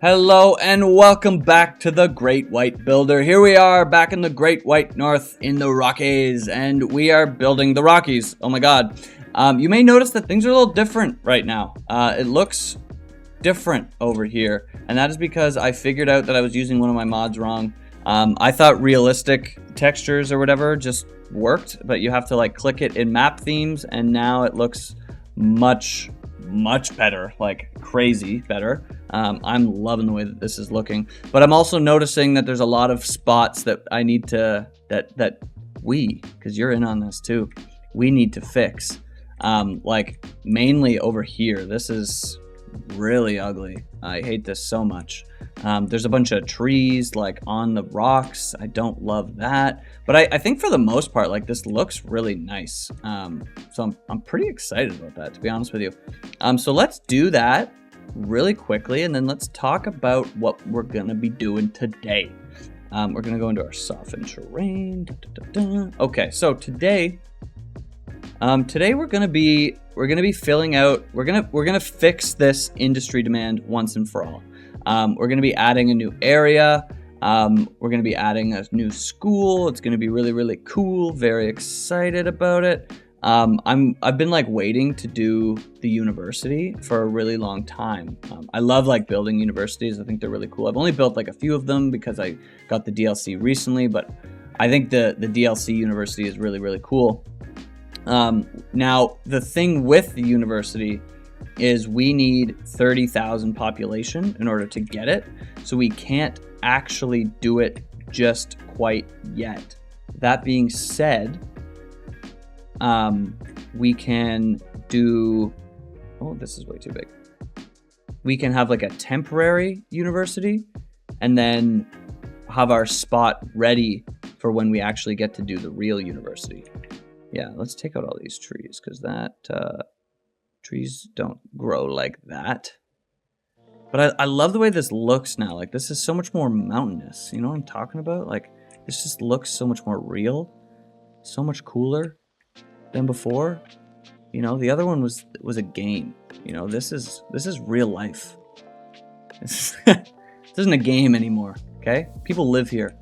Hello and welcome back to the Great White Builder. Here we are back in the Great White North in the Rockies, and we are building the Rockies. Oh my god. You may notice that things are a little different right now. It looks different over here, and that is because I figured out that I was using one of my mods wrong. I thought realistic textures or whatever just worked, but you have to like click it in map themes, and now it looks much better, like crazy better. I'm loving the way that this is looking, but I'm also noticing that there's a lot of spots that I need to, because you're in on this too, we need to fix. Like mainly over here, this is really ugly. I hate this so much. There's a bunch of trees like on the rocks. I don't love that, but I think for the most part, like this looks really nice. So I'm pretty excited about that, to be honest with you. So let's do that really quickly, and then let's talk about what we're gonna be doing today. We're gonna go into our softened terrain. Okay, so today we're gonna be filling out. We're gonna fix this industry demand once and for all. We're going to be adding a new area. We're going to be adding a new school. It's going to be really cool. Very excited about it. I've been like waiting to do the university for a really long time. I love like building universities. I think they're really cool. I've only built like a few of them because I got the DLC recently, but I think the DLC university is really cool. Now the thing with the university is we need 30,000 population in order to get it, so we can't actually do it just quite yet. That being said, we can do, oh, this is way too big. We can have like a temporary university and then have our spot ready for when we actually get to do the real university. Yeah, let's take out all these trees because that trees don't grow like that. But I love the way this looks now. Like this is so much more mountainous. You know what I'm talking about? Like this just looks so much more real, so much cooler than before. You know, the other one was a game. You know, this is real life. This isn't a game anymore. Okay, people live here.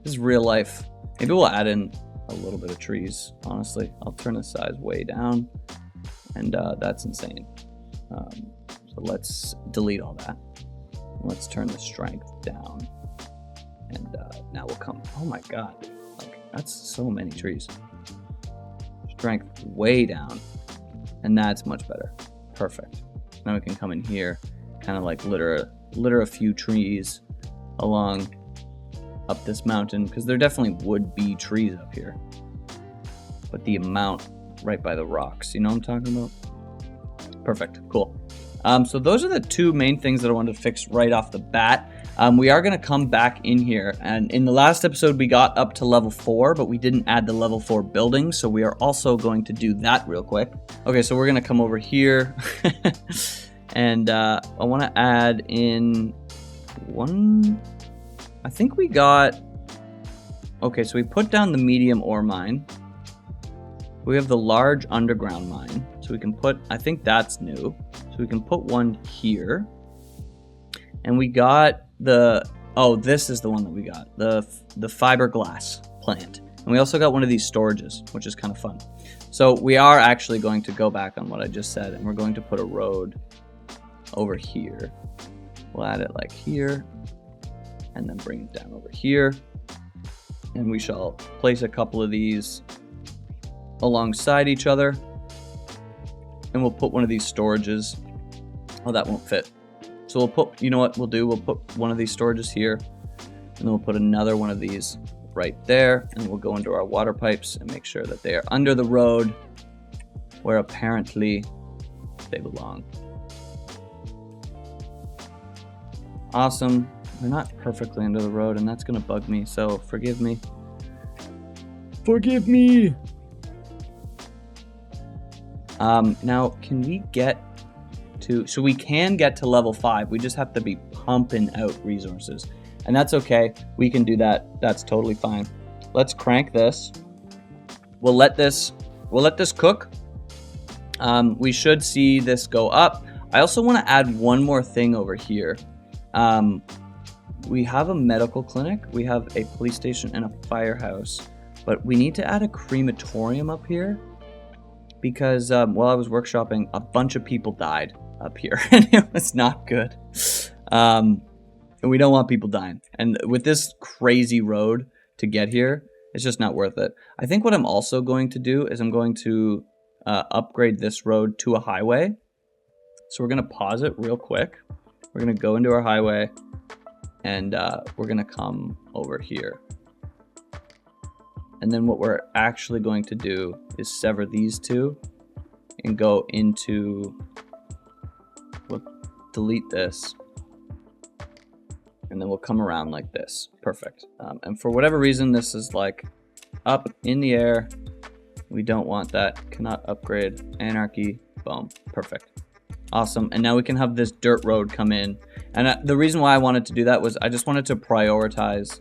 This is real life. Maybe we'll add in a little bit of trees. Honestly, I'll turn the size way down. And that's insane. So let's delete all that. Let's turn the strength down. And now we'll come. Oh my god. Like, that's so many trees. Strength way down. And that's much better. Perfect. Now we can come in here, kind of like litter a few trees along up this mountain, because there definitely would be trees up here. But the amount right by the rocks, you know what I'm talking about? Perfect, cool. So those are the two main things that I wanted to fix right off the bat. We are going to come back in here, and in the last episode we got up to level 4, but we didn't add the level 4 building, so we are also going to do that real quick. Okay, so we're going to come over here, and I want to add in one. I think we got, okay, so we put down the medium ore mine. We have the large underground mine, so we can put, I think that's new, so we can put one here. And we got the, oh, this is the one that we got, the fiberglass plant. And we also got one of these storages, which is kind of fun. So we are actually going to go back on what I just said, and we're going to put a road over here. We'll add it like here, and then bring it down over here. And we shall place a couple of these alongside each other, and we'll put one of these storages. Oh, that won't fit. So we'll put, you know what we'll do? We'll put one of these storages here, and then we'll put another one of these right there, and we'll go into our water pipes and make sure that they are under the road where apparently they belong. Awesome. They're not perfectly under the road, and that's gonna bug me, so forgive me. Forgive me! Now, can we get to, so we can get to level 5, we just have to be pumping out resources. And that's okay, we can do that, that's totally fine. Let's crank this. We'll let this cook. We should see this go up. I also want to add one more thing over here. We have a medical clinic, we have a police station and a firehouse, but we need to add a crematorium up here because while I was workshopping, a bunch of people died up here and it was not good. And we don't want people dying. And with this crazy road to get here, it's just not worth it. I think what I'm also going to do is I'm going to upgrade this road to a highway. So we're going to pause it real quick. We're going to go into our highway and we're going to come over here. And then what we're actually going to do is sever these two and go into, we'll delete this. And then we'll come around like this. Perfect. And for whatever reason, this is like up in the air. We don't want that. Cannot upgrade. Anarchy. Boom. Perfect. Awesome. And now we can have this dirt road come in. And the reason why I wanted to do that was I just wanted to prioritize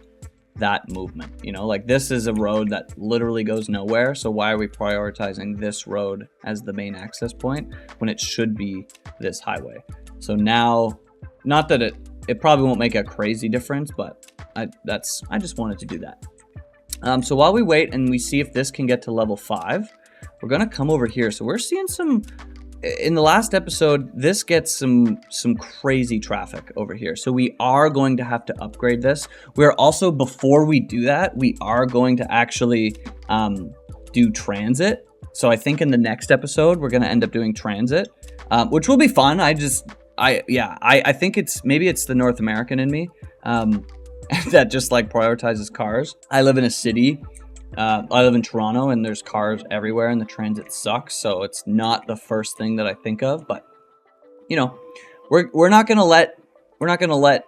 that movement. You know, like this is a road that literally goes nowhere. So why are we prioritizing this road as the main access point when it should be this highway? So now, not that it probably won't make a crazy difference, but I just wanted to do that. So while we wait and we see if this can get to level 5, we're gonna come over here. So we're seeing some, in the last episode, this gets some crazy traffic over here. So we are going to have to upgrade this. We're also, before we do that, we are going to actually do transit. So I think in the next episode, we're gonna end up doing transit, which will be fun. I think maybe it's the North American in me that just like prioritizes cars. I live in a city. I live in Toronto and there's cars everywhere and the transit sucks. So it's not the first thing that I think of, but you know, we're not going to let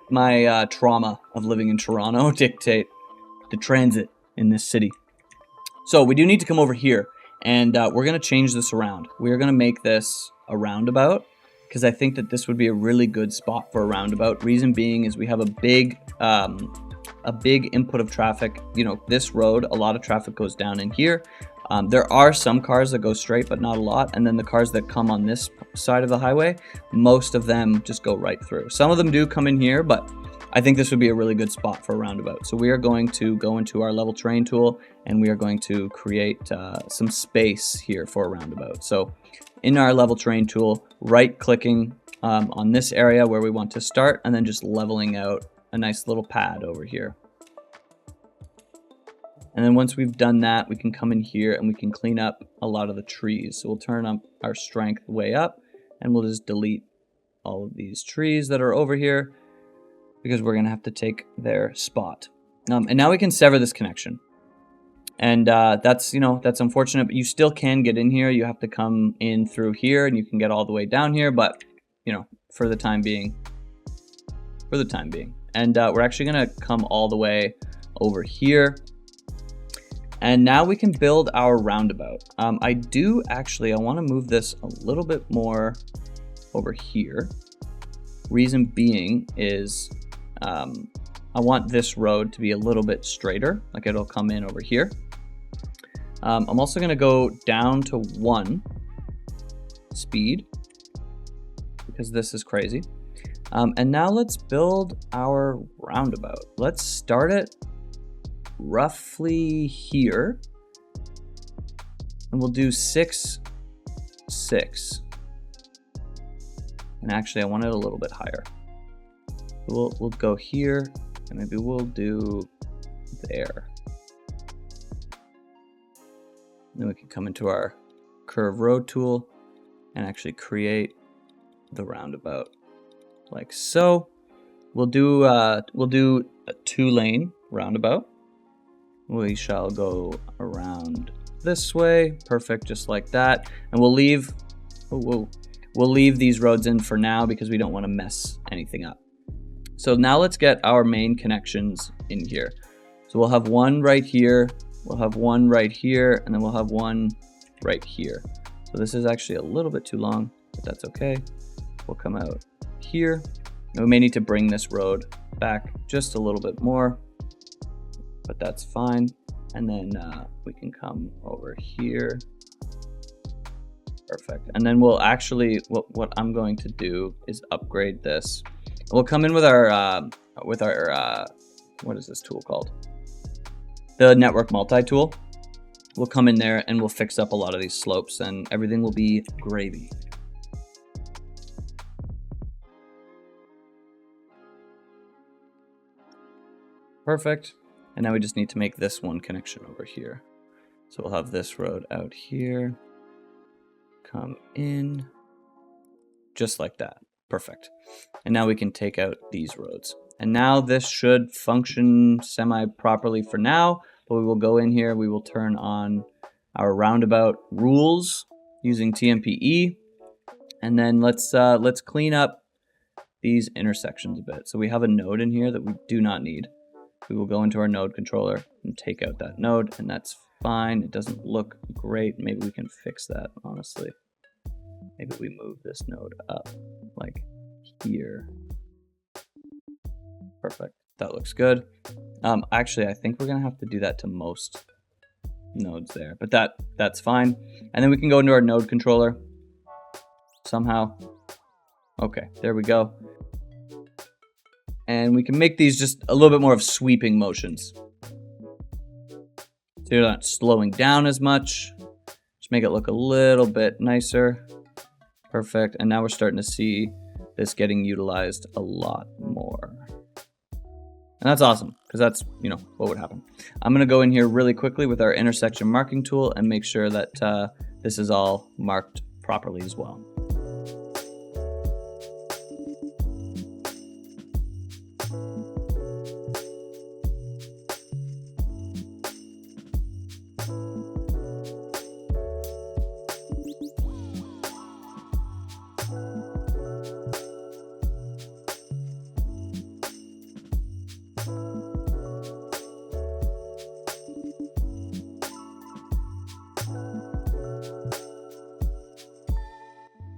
my trauma of living in Toronto dictate the transit in this city. So we do need to come over here and we're going to change this around. We're going to make this a roundabout, because I think that this would be a really good spot for a roundabout. Reason being is we have a big input of traffic. You know, this road, a lot of traffic goes down in here. There are some cars that go straight, but not a lot. And then the cars that come on this side of the highway, most of them just go right through. Some of them do come in here, but I think this would be a really good spot for a roundabout. So we are going to go into our level terrain tool and we are going to create some space here for a roundabout. So in our level terrain tool, right clicking on this area where we want to start and then just leveling out a nice little pad over here. And then once we've done that, we can come in here and we can clean up a lot of the trees. So we'll turn up our strength way up and we'll just delete all of these trees that are over here because we're going to have to take their spot. And now we can sever this connection. And that's unfortunate, but you still can get in here. You have to come in through here and you can get all the way down here, but for the time being. And we're actually going to come all the way over here. And now we can build our roundabout. I want to move this a little bit more over here. Reason being is I want this road to be a little bit straighter, like it'll come in over here. I'm also going to go down to 1 speed because this is crazy. And now let's build our roundabout. Let's start it roughly here. And we'll do 6, 6. And actually, I want it a little bit higher. We'll go here, and maybe we'll do there. Then we can come into our curve road tool and actually create the roundabout like so. We'll do a 2-lane roundabout. We shall go around this way. Perfect, just like that. And we'll leave these roads in for now because we don't want to mess anything up. So now let's get our main connections in here. So we'll have one right here, we'll have one right here, and then we'll have one right here. So this is actually a little bit too long, but that's okay. We'll come out here. And we may need to bring this road back just a little bit more, but that's fine. And then we can come over here. Perfect. And then we'll actually, what I'm going to do is upgrade this. We'll come in with our what is this tool called? The network multi-tool. We'll come in there and we'll fix up a lot of these slopes and everything will be gravy. Perfect. And now we just need to make this one connection over here. So we'll have this road out here. Come in. Just like that. Perfect. And now we can take out these roads. And now this should function semi-properly for now. But we will go in here. We will turn on our roundabout rules using TMPE. And then let's clean up these intersections a bit. So we have a node in here that we do not need. We will go into our node controller and take out that node, and that's fine. It doesn't look great. Maybe we can fix that, honestly. Maybe we move this node up, like here. Perfect. That looks good. Actually, I think we're gonna have to do that to most nodes there, but that's fine. And then we can go into our node controller somehow. Okay, there we go. And we can make these just a little bit more of sweeping motions. So you're not slowing down as much. Just make it look a little bit nicer. Perfect. And now we're starting to see this getting utilized a lot more. And that's awesome, because that's, what would happen. I'm going to go in here really quickly with our intersection marking tool and make sure that this is all marked properly as well.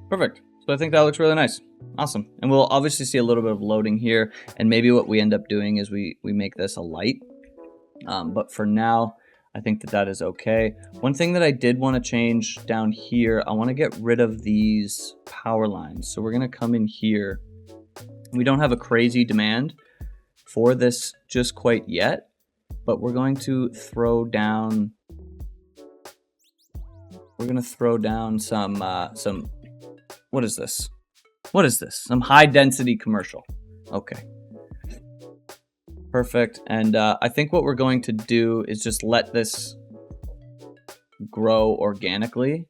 Perfect. So I think that looks really nice. Awesome. And we'll obviously see a little bit of loading here. And maybe what we end up doing is we make this a light. But for now, I think that is okay. One thing that I did want to change down here, I want to get rid of these power lines. So we're going to come in here. We don't have a crazy demand for this just quite yet, but we're going to throw down some what is this? What is this? Some high density commercial. Okay. Perfect. And I think what we're going to do is just let this grow organically.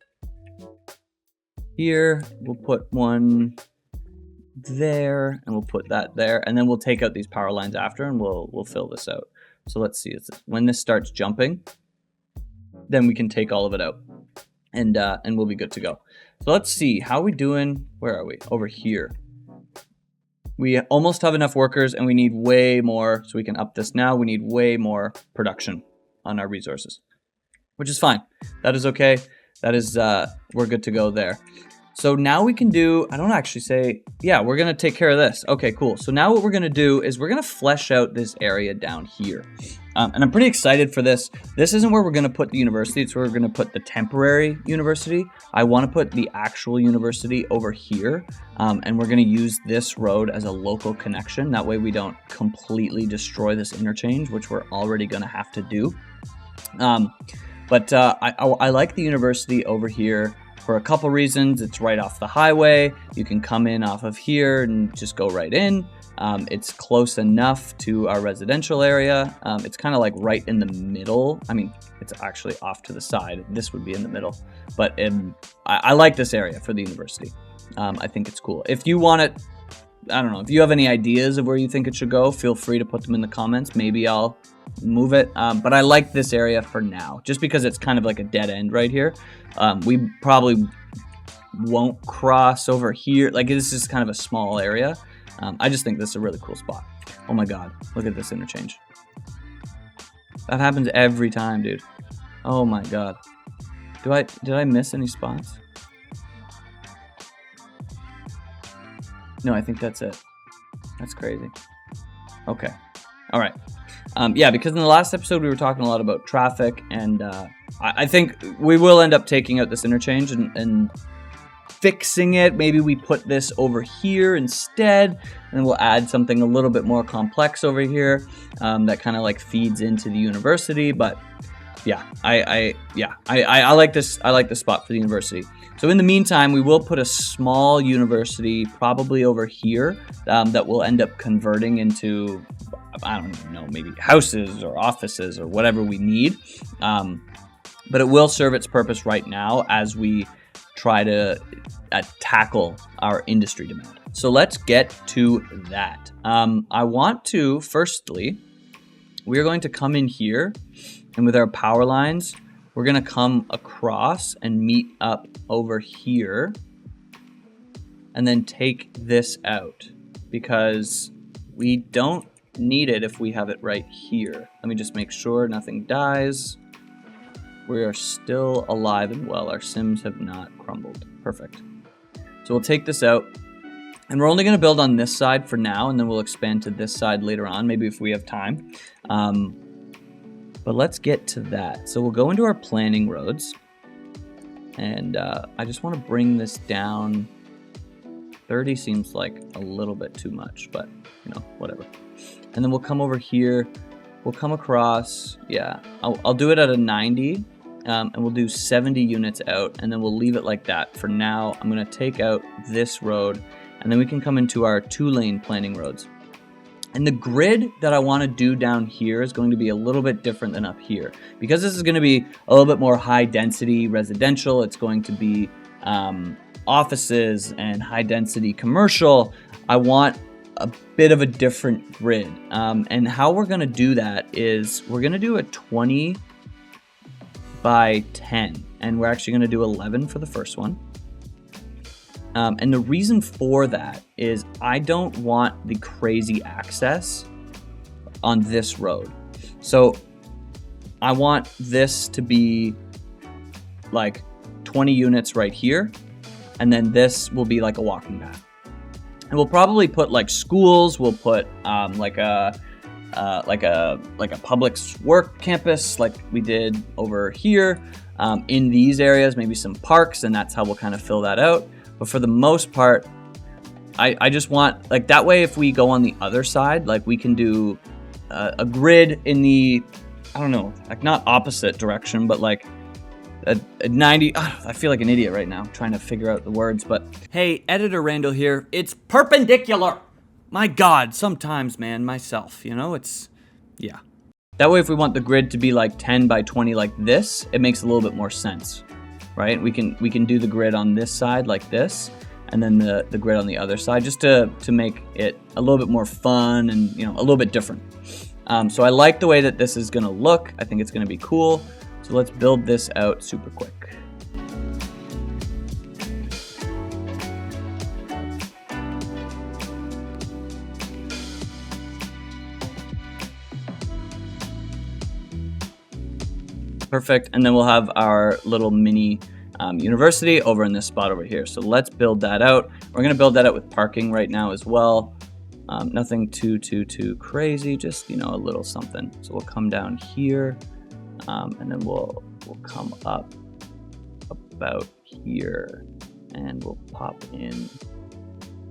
Here, we'll put one there, and we'll put that there, and then we'll take out these power lines after, and we'll fill this out. So let's see. When this starts jumping, then we can take all of it out, and we'll be good to go. So let's see, how are we doing? Where are we? Over here. We almost have enough workers and we need way more, so we can up this now. We need way more production on our resources, which is fine. That is okay. That is, we're good to go there. So now we can do, I don't actually say, yeah, we're gonna take care of this. Okay, cool. So now what we're gonna do is we're gonna flesh out this area down here. And I'm pretty excited for this. This isn't where we're gonna put the university, it's where we're gonna put the temporary university. I wanna put the actual university over here. And we're gonna use this road as a local connection. That way we don't completely destroy this interchange, which we're already gonna have to do. But I like the university over here for a couple reasons. It's right off the highway. You can come in off of here and just go right in. It's close enough to our residential area. It's kind of like right in the middle. I mean, it's actually off to the side. This would be in the middle. But I like this area for the university. I think it's cool. If you want it, I don't know, if you have any ideas of where you think it should go, feel free to put them in the comments. Maybe I'll move it. But I like this area for now, just because it's kind of like a dead end right here. We probably won't cross over here. Like, this is kind of a small area. I just think this is a really cool spot. Oh my God, look at this interchange. That happens every time, dude. Oh my God. Did I miss any spots? No, I think that's it. That's crazy. Okay. All right. Yeah, because in the last episode we were talking a lot about traffic, and I think we will end up taking out this interchange and fixing it. Maybe we put this over here instead, and we'll add something a little bit more complex over here that kind of like feeds into the university. But yeah, I like this. I like the spot for the university. So in the meantime, we will put a small university probably over here that will end up converting into, I don't even know, maybe houses or offices or whatever we need. But it will serve its purpose right now as we try to tackle our industry demand. So let's get to that. I want to, firstly, we're going to come in here, and with our power lines, we're going to come across and meet up over here and then take this out because we don't need it if we have it right here. Let me just make sure nothing dies. We are still alive and well. Our sims have not crumbled. Perfect. So we'll take this out, and we're only going to build on this side for now, and then we'll expand to this side later on, maybe if we have time. But let's get to that. So we'll go into our planning roads, and I just want to bring this down. 30 seems like a little bit too much, but you know, whatever. And then we'll come over here. We'll come across. Yeah, I'll do it at a 90, and we'll do 70 units out, and then we'll leave it like that. For now, I'm going to take out this road, and then we can come into our 2-lane planning roads. And the grid that I want to do down here is going to be a little bit different than up here. Because this is going to be a little bit more high density residential, it's going to be offices and high density commercial. I want a bit of a different grid. And how we're going to do that is we're going to do a 20 by 10. And we're actually going to do 11 for the first one. And the reason for that is I don't want the crazy access on this road. So I want this to be like 20 units right here. And then this will be like a walking path. And we'll probably put like schools. We'll put like a public work campus like we did over here in these areas, maybe some parks. And that's how we'll kind of fill that out. But for the most part, I just want, like, that way if we go on the other side, like, we can do a grid in the, I don't know, like, not opposite direction, but like a 90, I feel like an idiot right now trying to figure out the words, but hey, Editor Randall here, it's perpendicular. My God, sometimes, man, myself, you know, it's, yeah. That way if we want the grid to be like 10 by 20 like this, it makes a little bit more sense. Right, we can do the grid on this side like this, and then the grid on the other side, just to make it a little bit more fun and, you know, a little bit different. So I like the way that this is going to look. I think it's going to be cool. So let's build this out super quick. Perfect, and then we'll have our little mini university over in this spot over here. So let's build that out. We're going to build that out with parking right now as well. Nothing too crazy, just, you know, a little something. So we'll come down here, and then we'll come up about here, and we'll pop in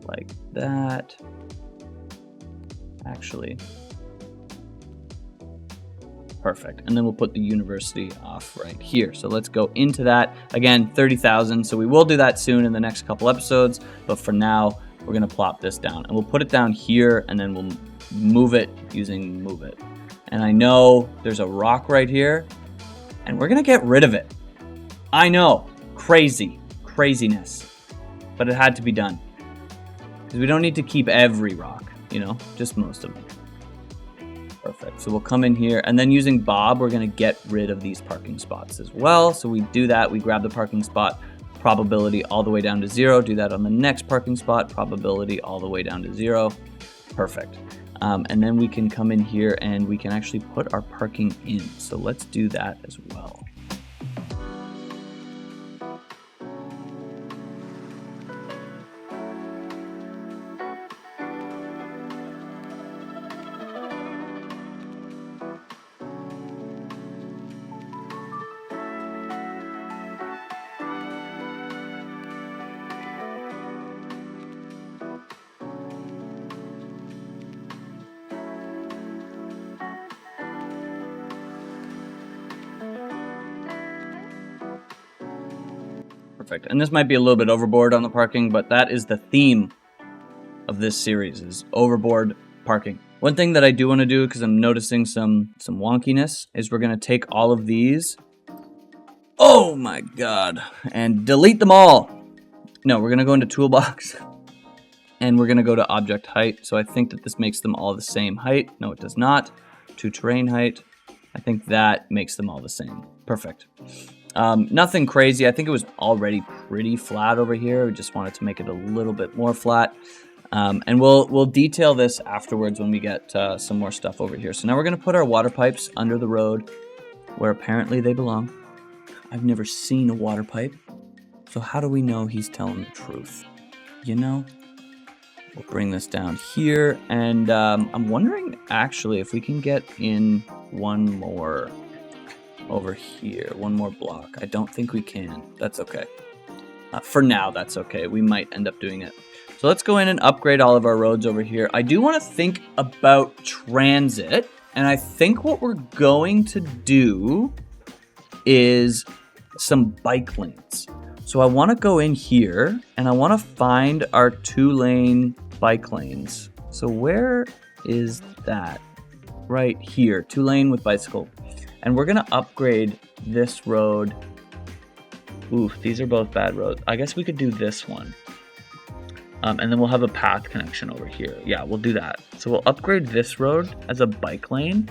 like that. Actually, perfect. And then we'll put the university off right here. So let's go into that. Again, 30,000. So we will do that soon in the next couple episodes. But for now, we're going to plop this down. And we'll put it down here, and then we'll move it using move it. And I know there's a rock right here, and we're going to get rid of it. I know. Craziness. But it had to be done. Because we don't need to keep every rock, you know, just most of them. Perfect. So we'll come in here, and then using Bob, we're going to get rid of these parking spots as well. So we do that. We grab the parking spot, probability all the way down to 0. Do that on the next parking spot, probability all the way down to 0. Perfect. And then we can come in here and we can actually put our parking in. So let's do that as well. Perfect. And this might be a little bit overboard on the parking, but that is the theme of this series, is overboard parking. One thing that I do want to do, because I'm noticing some wonkiness, is we're going to take all of these. Oh my god. And delete them all. No, we're going to go into Toolbox. And we're going to go to Object Height. So I think that this makes them all the same height. No, it does not. To Terrain Height. I think that makes them all the same. Perfect. Nothing crazy. I think it was already pretty flat over here. We just wanted to make it a little bit more flat. And we'll detail this afterwards when we get some more stuff over here. So now we're going to put our water pipes under the road where apparently they belong. I've never seen a water pipe. So how do we know he's telling the truth? You know? We'll bring this down here. And I'm wondering actually if we can get in one more over here, one more block. I don't think we can. That's okay. For now, that's okay. We might end up doing it. So let's go in and upgrade all of our roads over here. I do want to think about transit, and I think what we're going to do is some bike lanes. So I want to go in here, and I want to find our 2-lane bike lanes. So where is that? Right here, 2-lane with bicycle. And we're going to upgrade this road. Oof, these are both bad roads. I guess we could do this one. And then we'll have a path connection over here. Yeah, we'll do that. So we'll upgrade this road as a bike lane.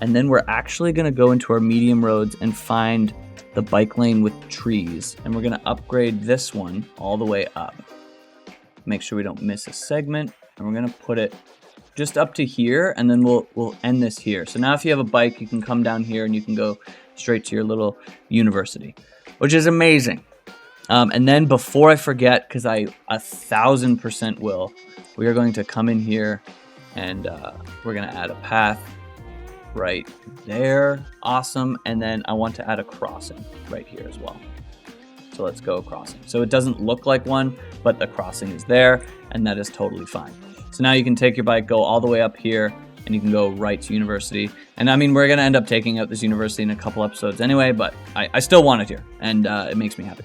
And then we're actually going to go into our medium roads and find the bike lane with trees. And we're going to upgrade this one all the way up. Make sure we don't miss a segment. And we're going to put it just up to here, and then we'll end this here. So now if you have a bike, you can come down here and you can go straight to your little university, which is amazing. And then before I forget, because I 1000% will, we are going to come in here and we're going to add a path right there. Awesome. And then I want to add a crossing right here as well. So let's go crossing. So it doesn't look like one, but the crossing is there, and that is totally fine. So now you can take your bike, go all the way up here, and you can go right to university. And I mean, we're going to end up taking out this university in a couple episodes anyway, but I still want it here, and it makes me happy.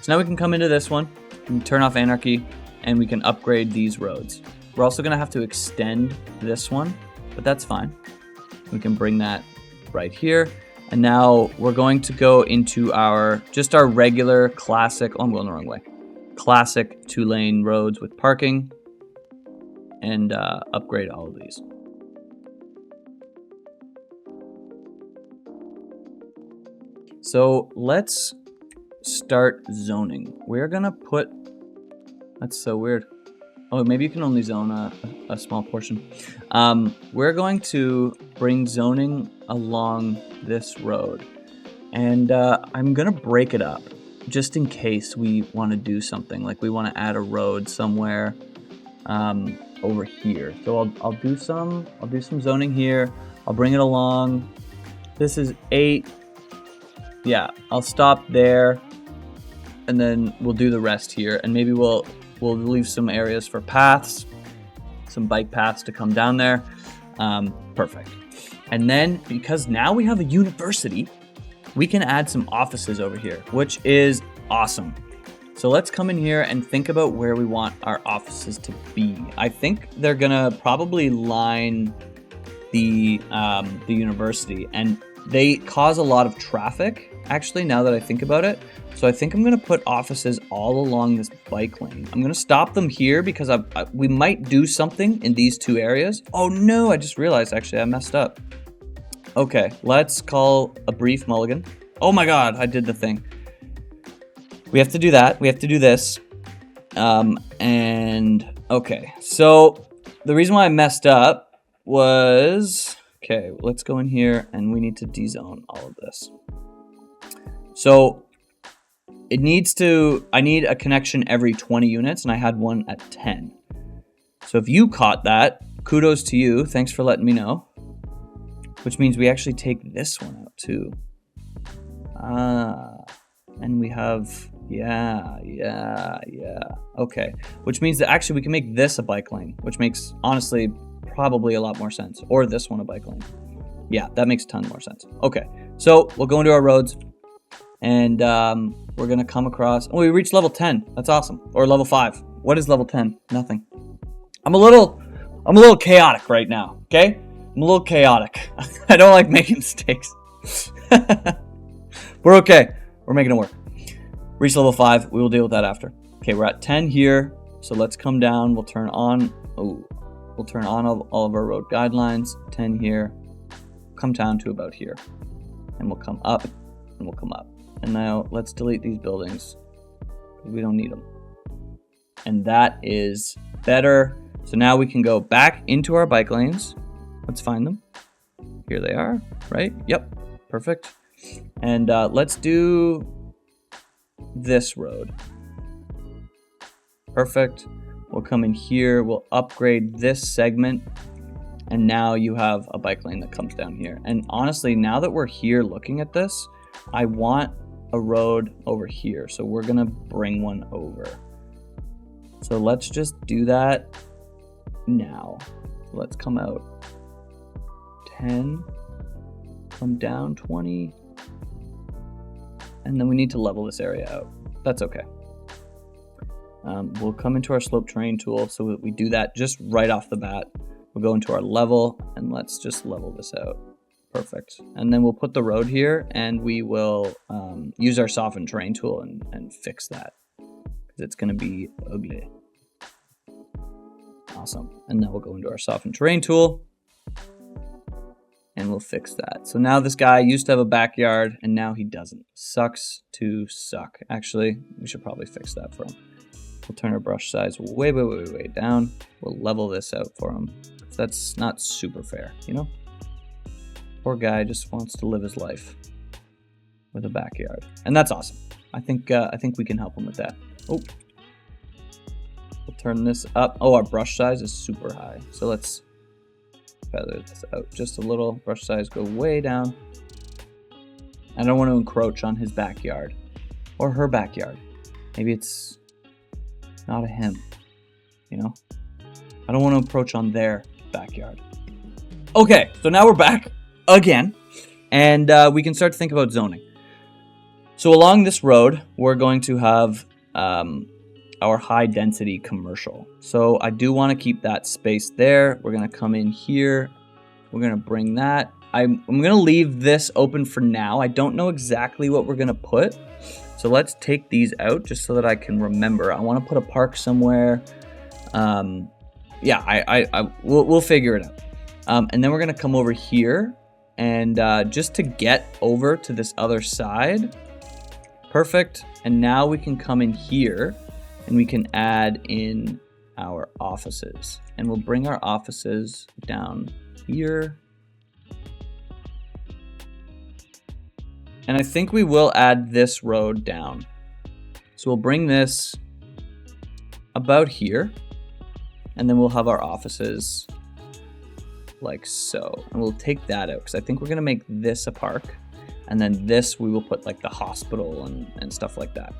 So now we can come into this one, and turn off anarchy, and we can upgrade these roads. We're also going to have to extend this one, but that's fine. We can bring that right here. And now we're going to go into our regular classic, oh, I'm going the wrong way. Classic 2-lane roads with parking. And upgrade all of these. So let's start zoning. We're gonna put, that's so weird. Oh, maybe you can only zone a small portion. We're going to bring zoning along this road. And I'm gonna break it up just in case we wanna do something. Like we wanna add a road somewhere. Over here. So I'll do some zoning here. I'll bring it along. This is 8. Yeah, I'll stop there. And then we'll do the rest here. And maybe we'll leave some areas for paths, some bike paths to come down there. Perfect. And then because now we have a university, we can add some offices over here, which is awesome. So let's come in here and think about where we want our offices to be. I think they're gonna probably line the university, and they cause a lot of traffic, actually, now that I think about it. So I think I'm gonna put offices all along this bike lane. I'm gonna stop them here because we might do something in these 2 areas. Oh no, I just realized actually I messed up. Okay, let's call a brief mulligan. Oh my God, I did the thing. We have to do that. We have to do this. And okay, so the reason why I messed up was, okay, let's go in here and we need to dezone all of this. So I need a connection every 20 units, and I had one at 10. So if you caught that, kudos to you. Thanks for letting me know. Which means we actually take this one out too. And we have, yeah. Okay, which means that actually we can make this a bike lane, which makes, honestly, probably a lot more sense. Or this one a bike lane. Yeah, that makes a ton more sense. Okay, so we'll go into our roads, And we're going to come across... Oh, we reached level 10. That's awesome. Or level 5. What is level 10? Nothing. I'm a little chaotic right now, okay? I'm a little chaotic. I don't like making mistakes. We're okay. We're making it work. Reach level 5. We will deal with that after. Okay, we're at 10 here. So let's come down. We'll turn on... Oh, we'll turn on all of our road guidelines. 10 here. Come down to about here. And we'll come up. And we'll come up. And now let's delete these buildings. We don't need them. And that is better. So now we can go back into our bike lanes. Let's find them. Here they are, right? Yep, perfect. And let's do this road. Perfect. We'll come in here. We'll upgrade this segment. And now you have a bike lane that comes down here. And honestly, now that we're here looking at this, I want a road over here. So we're going to bring one over. So let's just do that now. Let's come out 10, come down 20, and then we need to level this area out. That's okay. We'll come into our slope terrain tool so that we do that just right off the bat. We'll go into our level and let's just level this out. Perfect. And then we'll put the road here and we will use our soften terrain tool and fix that because it's going to be ugly. Awesome. And now we'll go into our soften terrain tool and we'll fix that. So now this guy used to have a backyard and now he doesn't. Sucks to suck. Actually, we should probably fix that for him. We'll turn our brush size way down. We'll level this out for him. That's not super fair, you know? Poor guy just wants to live his life with a backyard. And that's awesome. I think we can help him with that. Oh. We'll turn this up. Oh, our brush size is super high. So let's feather this out just a little. Brush size go way down. I don't want to encroach on his backyard or her backyard. Maybe it's not a him, you know? I don't want to approach on their backyard. Okay, so now we're back again, and we can start to think about zoning. So along this road, we're going to have our high density commercial. So I do want to keep that space there. We're going to come in here. We're going to bring that. I'm going to leave this open for now. I don't know exactly what we're going to put. So let's take these out just so that I can remember. I want to put a park somewhere. Yeah, we'll figure it out. And then we're going to come over here and just to get over to this other side. Perfect. And now we can come in here and we can add in our offices. And we'll bring our offices down here. And I think we will add this road down. So we'll bring this about here. And then we'll have our offices like so. And we'll take that out because I think we're going to make this a park. And then this we will put like the hospital and stuff like that.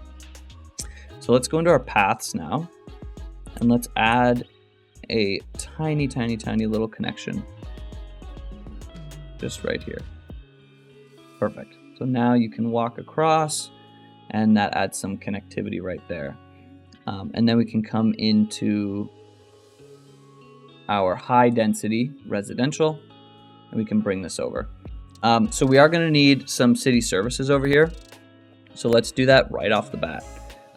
So let's go into our paths now. And let's add a tiny little connection. Just right here. Perfect. So now you can walk across and that adds some connectivity right there. And then we can come into our high density residential and we can bring this over. So we are going to need some city services over here. So let's do that right off the bat.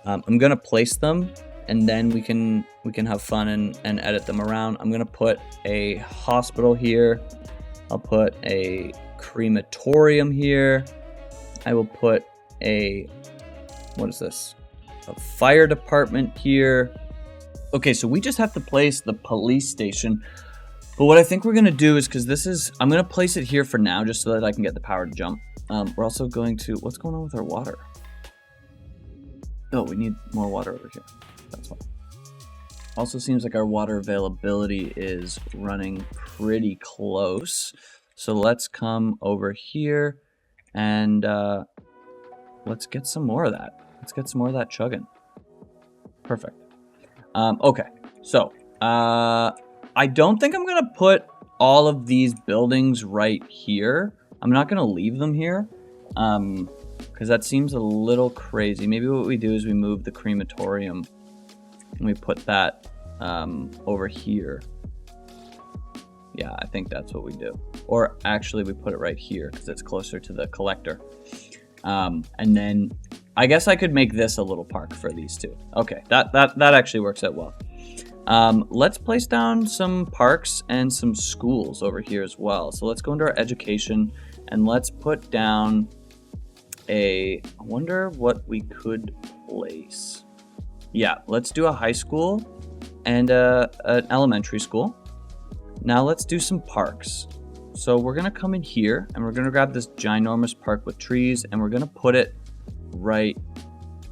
I'm going to place them and then we can have fun and edit them around. I'm going to put a hospital here. I'll put a crematorium here. I will put what is this? A fire department here. Okay, so we just have to place the police station. But what I think we're going to do is, I'm going to place it here for now just so that I can get the power to jump. We're also going to, what's going on with our water? Oh, we need more water over here. That's why. Also seems like our water availability is running pretty close. So let's come over here and let's get some more of that. Let's get some more of that chugging. Perfect. Okay, so I don't think I'm going to put all of these buildings right here. I'm not going to leave them here because that seems a little crazy. Maybe what we do is we move the crematorium and we put that over here. Yeah, I think that's what we do. Or actually we put it right here because it's closer to the collector. And then I guess I could make this a little park for these two. Okay, that actually works out well. Let's place down some parks and some schools over here as well. So let's go into our education and let's put down I wonder what we could place. Yeah, let's do a high school and an elementary school. Now let's do some parks. So we're gonna come in here and we're gonna grab this ginormous park with trees and we're gonna put it right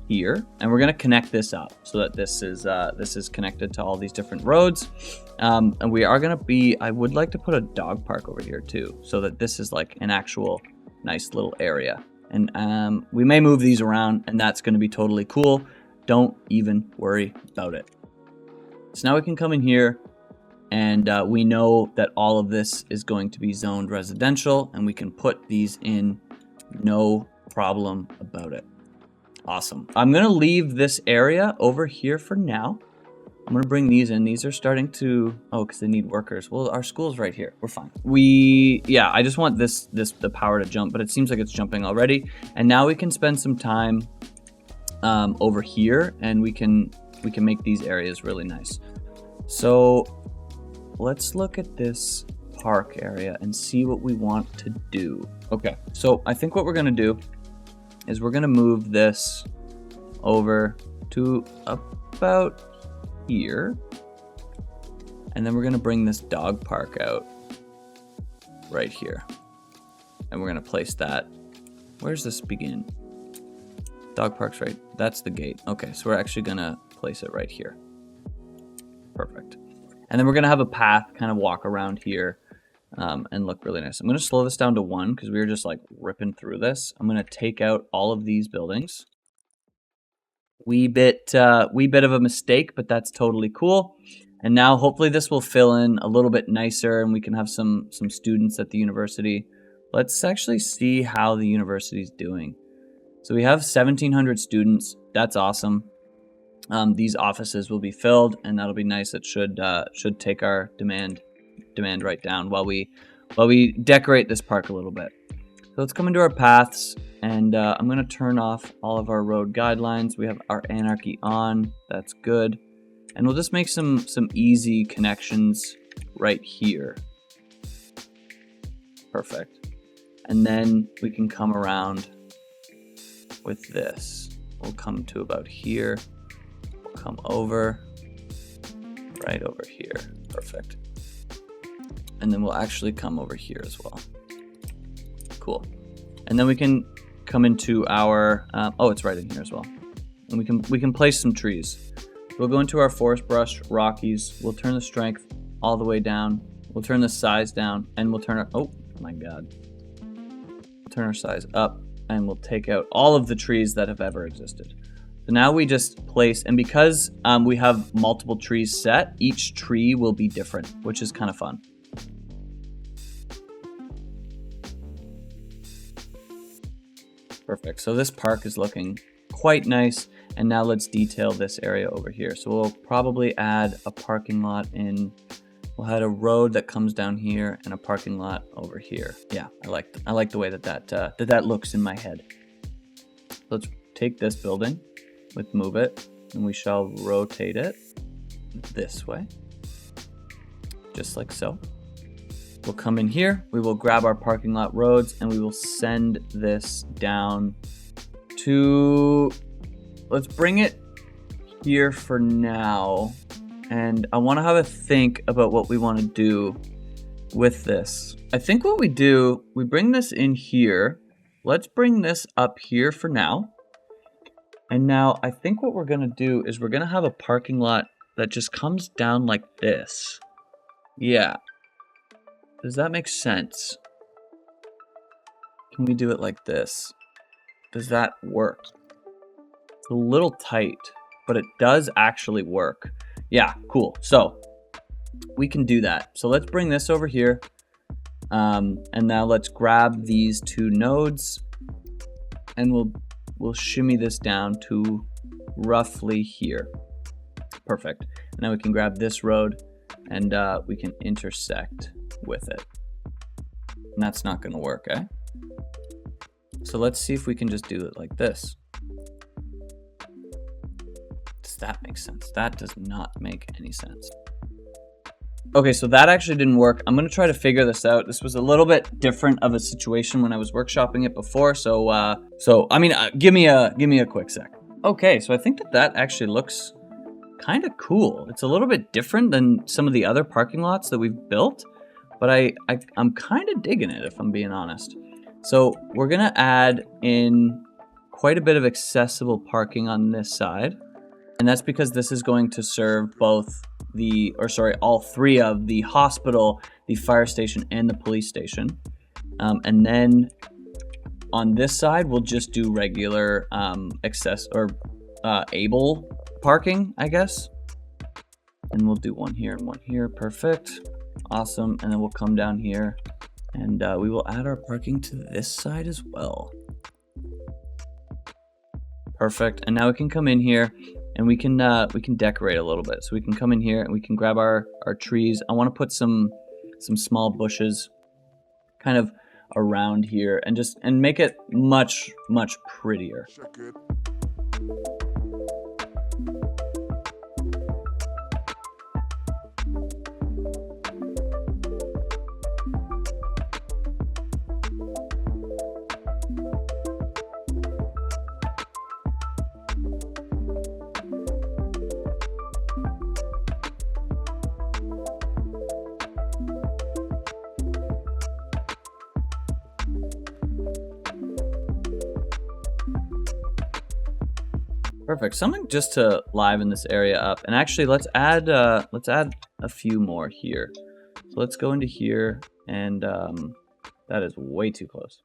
here, and we're gonna connect this up so that this is connected to all these different roads. And we are gonna I would like to put a dog park over here too, so that this is like an actual nice little area. And we may move these around, and that's gonna be totally cool. Don't even worry about it. So now we can come in here, and we know that all of this is going to be zoned residential, and we can put these in, no problem about it. Awesome. I'm going to leave this area over here for now. I'm going to bring these in. These are starting to, because they need workers. Well, our school's right here. We're fine. Yeah, I just want the power to jump, but it seems like it's jumping already. And now we can spend some time over here, and we can make these areas really nice. So let's look at this park area and see what we want to do. Okay, so I think what we're going to do is we're going to move this over to about here. And then we're going to bring this dog park out right here. And we're going to place that. Where's this begin? Dog park's right. That's the gate. Okay, so we're actually going to place it right here. Perfect. And then we're going to have a path kind of walk around here and look really nice. I'm going to slow this down to 1 because we were just like ripping through this. I'm going to take out all of these buildings. Wee bit of a mistake, but that's totally cool. And now hopefully this will fill in a little bit nicer and we can have some students at the university. Let's actually see how the university's doing. So we have 1,700 students. That's awesome. These offices will be filled, and that'll be nice. It should take our demand right down while we decorate this park a little bit. So let's come into our paths, and I'm going to turn off all of our road guidelines. We have our anarchy on. That's good. And we'll just make some easy connections right here. Perfect. And then we can come around with this. We'll come to about here. We'll come over, right over here. Perfect. And then we'll actually come over here as well. Cool. And then we can come into our, it's right in here as well. And we can place some trees. We'll go into our forest brush, Rockies. We'll turn the strength all the way down. We'll turn the size down, and we'll turn our, oh my God. We'll turn our size up, and we'll take out all of the trees that have ever existed. So now we just place, and because we have multiple trees set, each tree will be different, which is kind of fun. Perfect. So this park is looking quite nice. And now let's detail this area over here. So we'll probably add a parking lot in. We'll add a road that comes down here and a parking lot over here. Yeah, I like the way that looks in my head. Let's take this building, let's move it, and we shall rotate it this way, just like so. We'll come in here, we will grab our parking lot roads, and we will send this down to, let's bring it here for now. And I want to have a think about what we want to do with this. I think what we do, we bring this in here. Let's bring this up here for now. And now I think what we're going to do is we're going to have a parking lot that just comes down like this. Yeah. Does that make sense? Can we do it like this? Does that work? It's a little tight, but it does actually work. Yeah, cool. So we can do that. So let's bring this over here. And now let's grab these two nodes and we'll shimmy this down to roughly here. Perfect. And now we can grab this road and we can intersect with it. And that's not going to work, eh? So let's see if we can just do it like this. Does that make sense? That does not make any sense. Okay, so that actually didn't work. I'm going to try to figure this out. This was a little bit different of a situation when I was workshopping it before. So I mean, give me a quick sec. Okay, so I think that actually looks kind of cool. It's a little bit different than some of the other parking lots that we've built, but I'm kind of digging it, if I'm being honest. So we're going to add in quite a bit of accessible parking on this side. And that's because this is going to serve both all three of the hospital, the fire station, and the police station. And then on this side, we'll just do regular able parking, I guess. And we'll do one here and one here. Perfect. Awesome. And then we'll come down here and we will add our parking to this side as well. Perfect. And now we can come in here and we can decorate a little bit. So we can come in here and we can grab our trees. I want to put some small bushes kind of around here and make it much prettier. Perfect. Something just to liven this area up. And actually, let's add a few more here. So let's go into here, and that is way too close.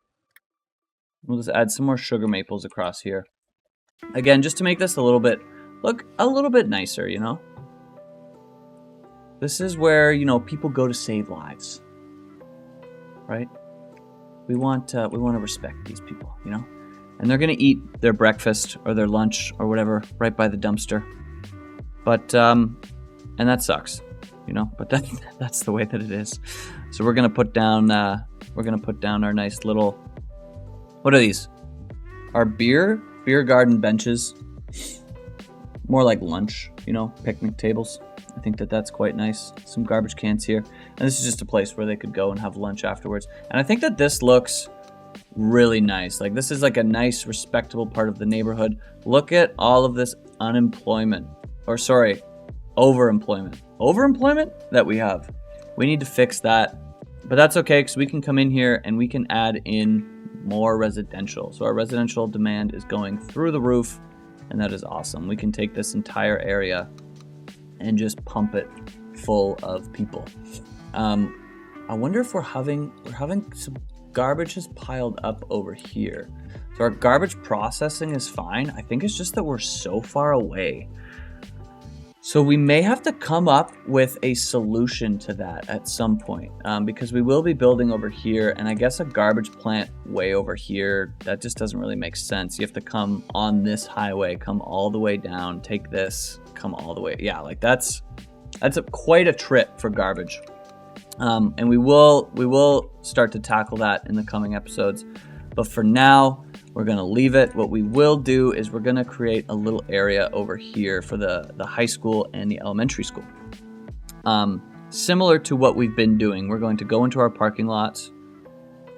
We'll just add some more sugar maples across here. Again, just to make this look a little bit nicer, you know. This is where, you know, people go to save lives, right? We want to respect these people, you know. And they're going to eat their breakfast or their lunch or whatever right by the dumpster. But, and that sucks, you know, but that's the way that it is. So we're going to put down our nice little, what are these? Our beer garden benches. More like lunch, you know, picnic tables. I think that's quite nice. Some garbage cans here. And this is just a place where they could go and have lunch afterwards. And I think that this looks really nice. Like, this is like a nice, respectable part of the neighborhood. Look at all of this overemployment that we have. We need to fix that, but that's okay, because we can come in here and we can add in more residential. So our residential demand is going through the roof, and that is awesome. We can take this entire area and just pump it full of people. I wonder if we're having some garbage is piled up over here. So our garbage processing is fine. I think it's just that we're so far away. So we may have to come up with a solution to that at some point, because we will be building over here, and I guess a garbage plant way over here, that just doesn't really make sense. You have to come on this highway, come all the way down, take this, come all the way. Yeah, like that's quite a trip for garbage. And we will start to tackle that in the coming episodes. But for now, we're going to leave it. What we will do is we're going to create a little area over here for the high school and the elementary school. Similar to what we've been doing, we're going to go into our parking lots.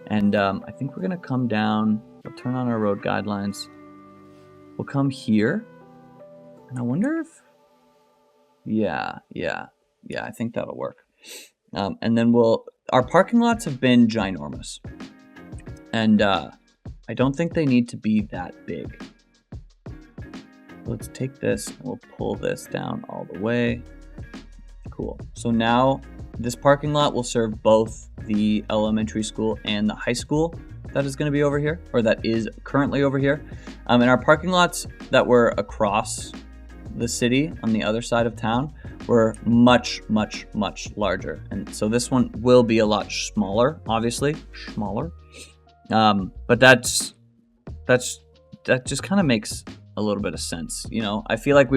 And I think we're going to come down. We'll turn on our road guidelines. We'll come here. And I wonder if... Yeah, I think that'll work. And then our parking lots have been ginormous. And I don't think they need to be that big. Let's take this and we'll pull this down all the way. Cool. So now this parking lot will serve both the elementary school and the high school that is going to be over here, or that is currently over here. And our parking lots that were across the city on the other side of town were much larger, and so this one will be a lot smaller, obviously smaller, but that's that just kind of makes a little bit of sense. You know, I feel like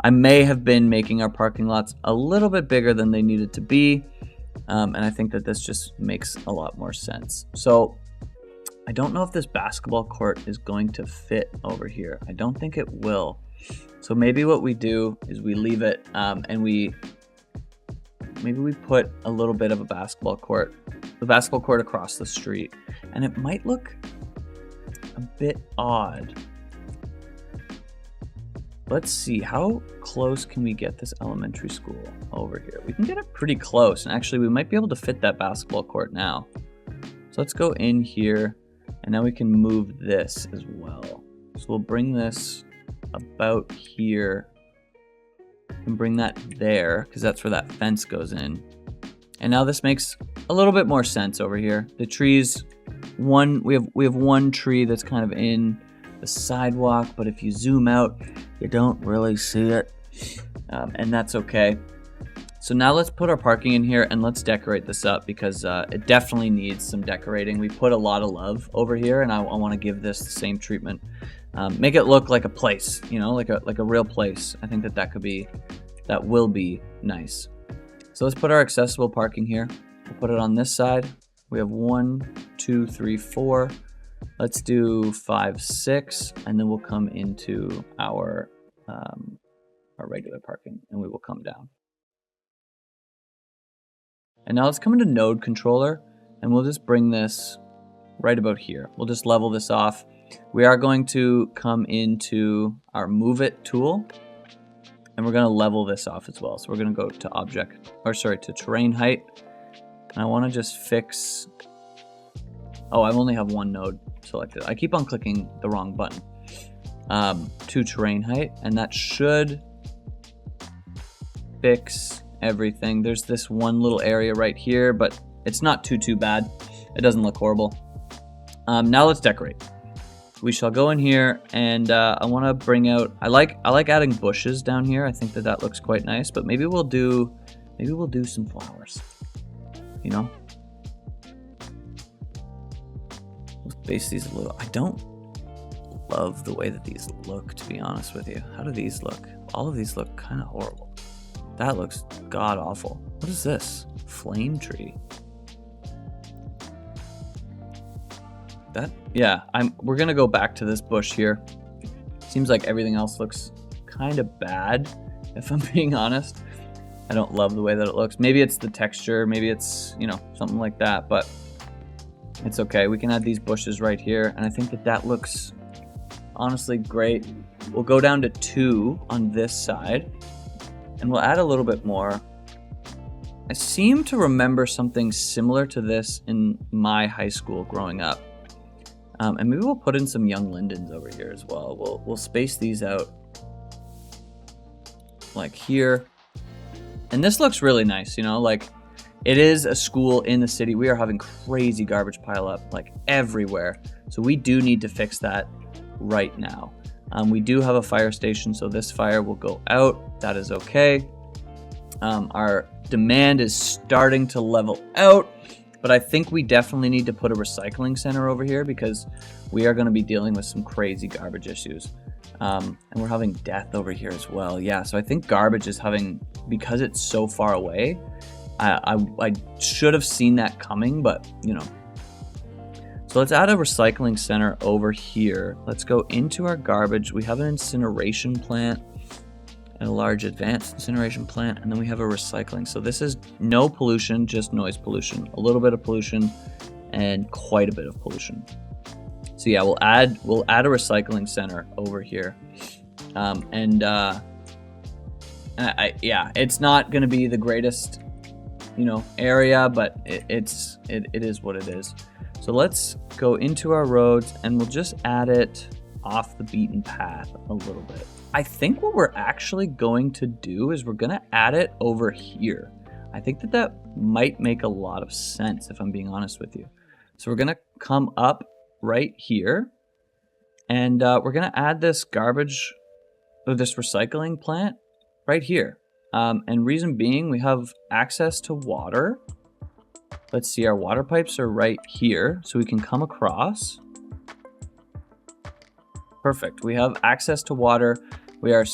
I may have been making our parking lots a little bit bigger than they needed to be. And I think that this just makes a lot more sense. So I don't know if this basketball court is going to fit over here. I don't think it will. So maybe what we do is we leave it and maybe we put a little bit of the basketball court across the street. And it might look a bit odd. Let's see, how close can we get this elementary school over here? We can get it pretty close, and actually we might be able to fit that basketball court now. So let's go in here, and now we can move this as well. So we'll bring this about here, and bring that there, because that's where that fence goes in. And now this makes a little bit more sense over here. The trees, we have one tree that's kind of in the sidewalk, but if you zoom out, you don't really see it, and that's okay. So now let's put our parking in here and let's decorate this up, because it definitely needs some decorating. We put a lot of love over here, and I want to give this the same treatment. Make it look like a place, you know, like a real place. I think that will be nice. So let's put our accessible parking here. We'll put it on this side. We have 1, 2, 3, 4. Let's do 5, 6, and then we'll come into our regular parking, and we will come down. And now let's come into node controller, and we'll just bring this right about here. We'll just level this off. We are going to come into our move it tool, and we're going to level this off as well. So we're going to go to terrain height, and I want to just fix. Oh, I only have one node selected. I keep on clicking the wrong button. To terrain height, and that should fix everything. There's this one little area right here, but it's not too bad. It doesn't look horrible. Now let's decorate. We shall go in here, and I want to bring out. I like adding bushes down here. I think that looks quite nice. But maybe we'll do some flowers. You know. Base these a little. I don't love the way that these look, to be honest with you. How do these look? All of these look kind of horrible. That looks god awful. What is this? Flame tree. We're gonna go back to this bush here. Seems like everything else looks kind of bad, if I'm being honest. I don't love the way that it looks. Maybe it's the texture, maybe it's, you know, something like that, but it's okay. We can add these bushes right here, and I think that looks honestly great. We'll go down to 2 on this side, and we'll add a little bit more. I seem to remember something similar to this in my high school growing up. And maybe we'll put in some young lindens over here as well. We'll space these out like here. And this looks really nice, you know, like it is a school in the city. We are having crazy garbage pile up like everywhere. So we do need to fix that right now. We do have a fire station, so this fire will go out. That is okay. Our demand is starting to level out, but I think we definitely need to put a recycling center over here because we are going to be dealing with some crazy garbage issues. And we're having death over here as well. Yeah, so I think garbage is having, because it's so far away, I should have seen that coming, but you know. So let's add a recycling center over here. Let's go into our garbage. We have an incineration plant and a large advanced incineration plant, and then we have a recycling. So this is no pollution, just noise pollution, a little bit of pollution and quite a bit of pollution. So yeah, we'll add a recycling center over here. Yeah, it's not going to be the greatest, you know, area, but it is what it is. So let's go into our roads and we'll just add it off the beaten path a little bit. I think what we're actually going to do is we're going to add it over here. I think that might make a lot of sense if I'm being honest with you. So we're going to come up right here and we're going to add this garbage or this recycling plant right here. And reason being, we have access to water. Let's see, our water pipes are right here, so we can come across. Perfect. We have access to water. We are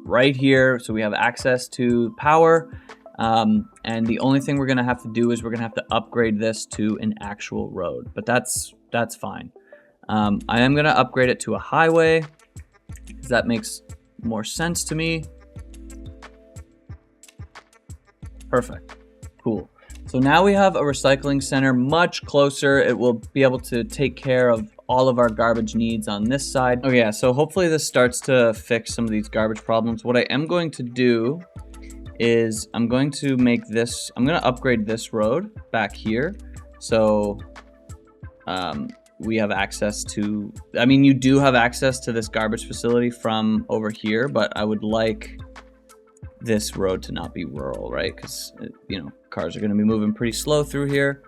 right here, so we have access to power. And the only thing we're going to have to do is we're going to have to upgrade this to an actual road. But that's fine. I am going to upgrade it to a highway, because that makes more sense to me. Perfect. Cool. So now we have a recycling center much closer. It will be able to take care of all of our garbage needs on this side. Oh yeah, so hopefully this starts to fix some of these garbage problems. What I am going to do is I'm going to upgrade this road back here. So we have access to, I mean, you do have access to this garbage facility from over here, but I would like this road to not be rural, right? Because, you know, cars are going to be moving pretty slow through here.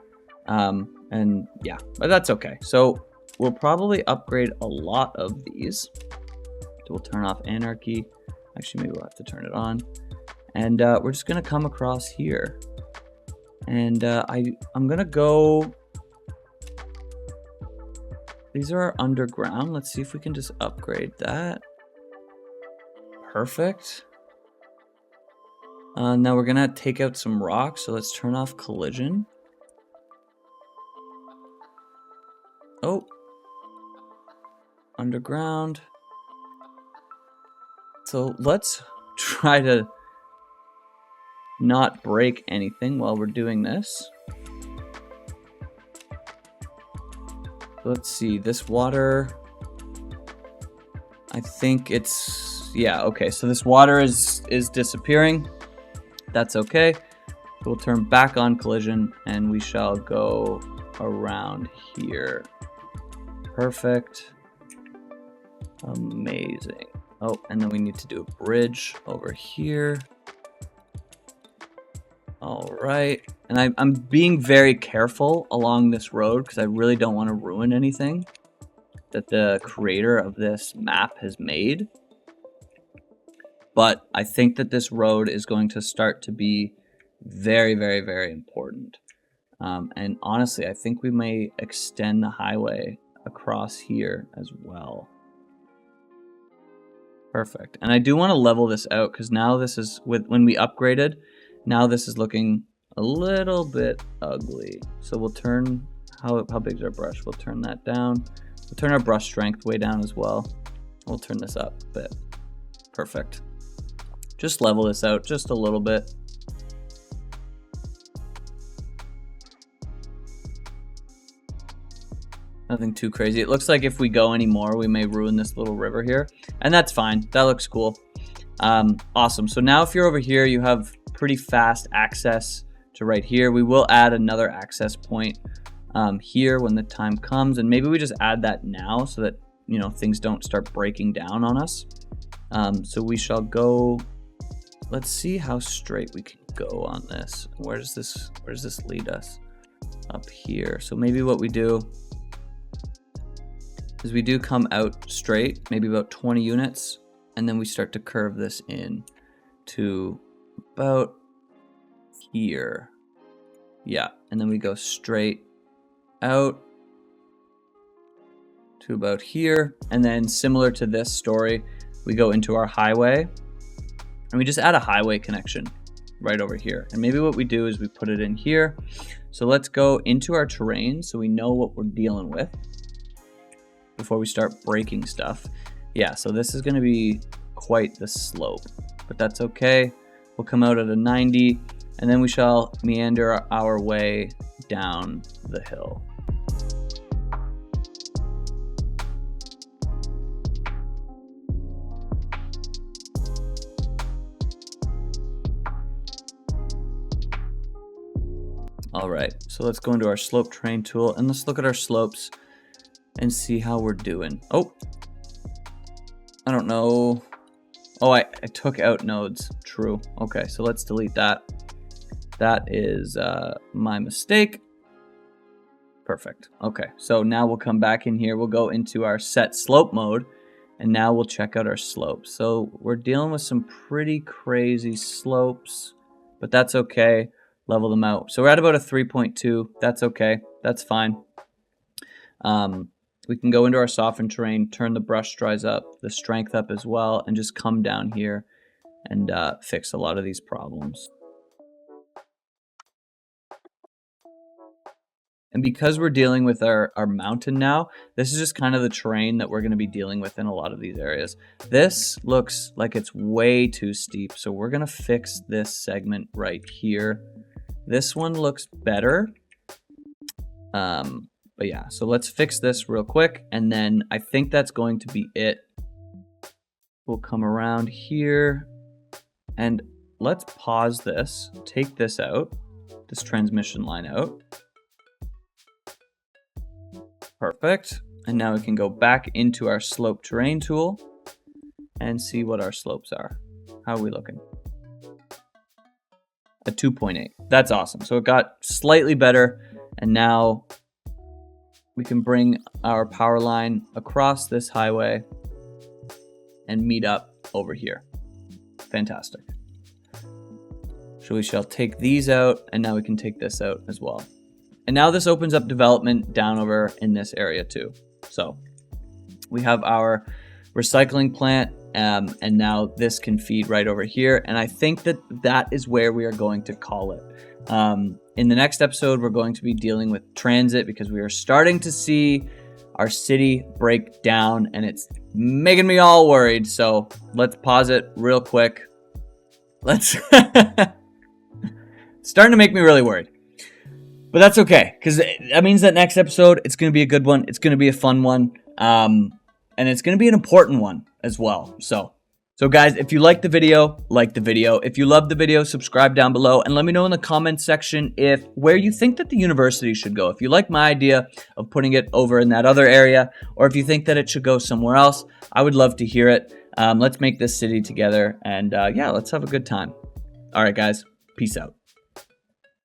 And yeah, but that's okay. So we'll probably upgrade a lot of these. So we'll turn off anarchy. Actually, maybe we'll have to turn it on. And we're just going to come across here. And I'm going to go... These are underground. Let's see if we can just upgrade that. Perfect. Now we're gonna take out some rocks, so let's turn off collision. Oh. Underground. So let's try to not break anything while we're doing this. Let's see, this water, I think it's, yeah, okay, so this water is disappearing. That's okay. We'll turn back on collision and we shall go around here. Perfect. Amazing. Oh, and then we need to do a bridge over here. All right. And I'm being very careful along this road because I really don't want to ruin anything that the creator of this map has made. But I think that this road is going to start to be very, very, very important. And honestly, I think we may extend the highway across here as well. Perfect. And I do want to level this out because now this is, when we upgraded, now this is looking a little bit ugly. So we'll turn, how big is our brush? We'll turn that down. We'll turn our brush strength way down as well. We'll turn this up a bit. Perfect. Just level this out just a little bit. Nothing too crazy. It looks like if we go any more, we may ruin this little river here. And that's fine. That looks cool. Awesome. So now if you're over here, you have pretty fast access to right here. We will add another access point here when the time comes. And maybe we just add that now so that, you know, things don't start breaking down on us. So we shall go... Let's see how straight we can go on this. Where does this lead us? Up here. So maybe what we do is we do come out straight, maybe about 20 units, and then we start to curve this in to about here. Yeah, and then we go straight out to about here, and then similar to this story, we go into our highway, and we just add a highway connection right over here. And maybe what we do is we put it in here. So let's go into our terrain so we know what we're dealing with before we start breaking stuff. Yeah, so this is going to be quite the slope, but that's okay. We'll come out at a 90, and then we shall meander our way down the hill. All right, so let's go into our slope terrain tool and let's look at our slopes and see how we're doing. Oh, I don't know. Oh, I took out nodes. True. Okay, so let's delete that. That is my mistake. Perfect. Okay, so now we'll come back in here. We'll go into our set slope mode, and now we'll check out our slopes. So we're dealing with some pretty crazy slopes, but that's okay. Level them out. So we're at about a 3.2. That's okay. That's fine. we can go into our softened terrain, turn the brush dries up, the strength up as well, and just come down here and fix a lot of these problems. And because we're dealing with our mountain now, this is just kind of the terrain that we're going to be dealing with in a lot of these areas. This looks like it's way too steep, so we're going to fix this segment right here. This one looks better. But yeah, so let's fix this real quick, and then I think that's going to be it. We'll come around here, and let's pause this, take this out, this transmission line out. Perfect. And now we can go back into our slope terrain tool and see what our slopes are. How are we looking? A 2.8. That's awesome. So it got slightly better, and now we can bring our power line across this highway and meet up over here. Fantastic. So we shall take these out, and now we can take this out as well. And now this opens up development down over in this area too. So we have our recycling plant, and now this can feed right over here. And I think that is where we are going to call it. In the next episode, we're going to be dealing with transit because we are starting to see our city break down, and it's making me all worried. So let's pause it real quick. Let's starting to make me really worried. But that's okay, because that means that next episode, it's going to be a good one. It's going to be a fun one. And it's going to be an important one as well. So guys, if you like the video, like the video. If you love the video, subscribe down below. And let me know in the comments section where you think that the university should go. If you like my idea of putting it over in that other area, or if you think that it should go somewhere else, I would love to hear it. Let's make this city together. And yeah, let's have a good time. All right, guys. Peace out.